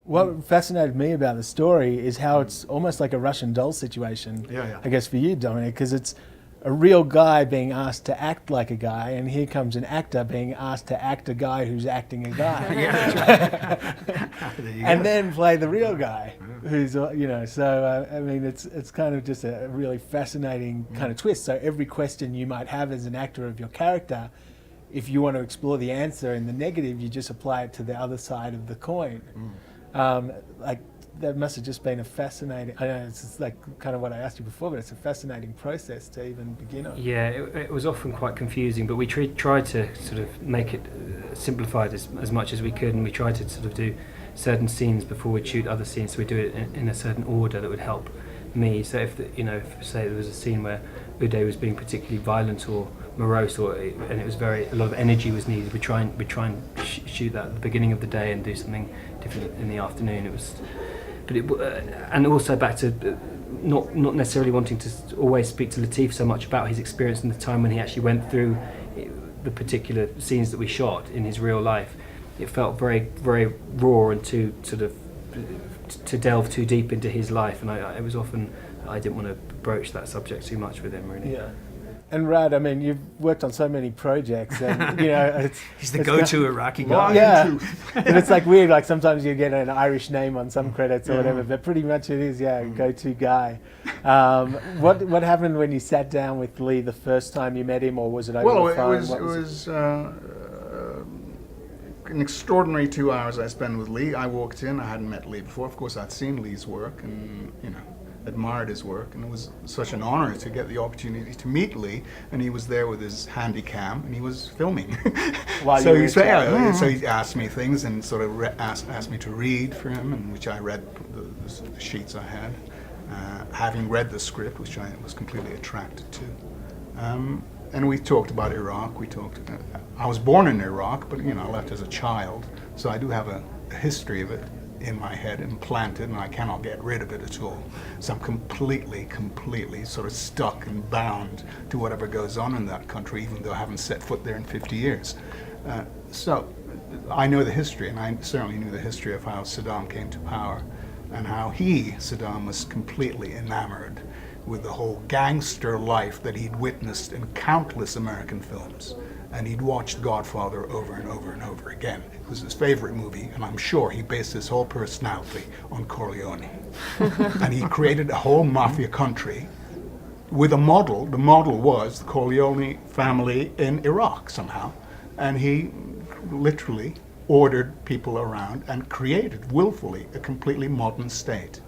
What fascinated me about the story is how it's almost like a Russian doll situation, I guess, for you, Dominic, because it's a real guy being asked to act like a guy, and here comes an actor being asked to act a guy who's acting a guy. And then play the real guy, who's, so, I mean, it's kind of just a really fascinating kind of twist. So every question you might have as an actor of your character, if you want to explore the answer in the negative, you just apply it to the other side of the coin. Like that must have just been a fascinating. I know it's like kind of what I asked you before, but it's a fascinating process to even begin on. Yeah, it was often quite confusing, but we tried to sort of make it simplified as much as we could, and we tried to sort of do certain scenes before we'd shoot other scenes, so we do it in a certain order that would help me. So if if say there was a scene where Uday was being particularly violent or morose, and it was a lot of energy was needed, we try and shoot that at the beginning of the day and do something different in the afternoon. And also back to not necessarily wanting to always speak to Latif so much about his experience in the time when he actually went through the particular scenes that we shot in his real life. It felt very, very raw and to delve too deep into his life, and I didn't want to broach that subject too much with him, really. Yeah. And Raad, I mean, you've worked on so many projects, and he's the go-to Iraqi guy. Yeah, and it's like weird. Like sometimes you get an Irish name on some credits or whatever, but pretty much it is, go-to guy. What happened when you sat down with Lee the first time you met him, or was it over the phone? It was an extraordinary 2 hours I spent with Lee. I walked in, I hadn't met Lee before. Of course, I'd seen Lee's work, and admired his work, and it was such an honor to get the opportunity to meet Lee, and he was there with his handy cam and he was filming. So he asked me things and sort of asked me to read for him, and which I read the sheets I had, having read the script, which I was completely attracted to. And we talked about Iraq. I was born in Iraq, but I left as a child, so I do have a history of it in my head implanted, and I cannot get rid of it at all. So I'm completely sort of stuck and bound to whatever goes on in that country, even though I haven't set foot there in 50 years. So I know the history, and I certainly knew the history of how Saddam came to power, and how Saddam was completely enamored with the whole gangster life that he'd witnessed in countless American films. And he'd watched Godfather over and over and over again. It was his favorite movie, and I'm sure he based his whole personality on Corleone. And he created a whole mafia country with a model. The model was the Corleone family in Iraq somehow. And he literally ordered people around and created willfully a completely modern state.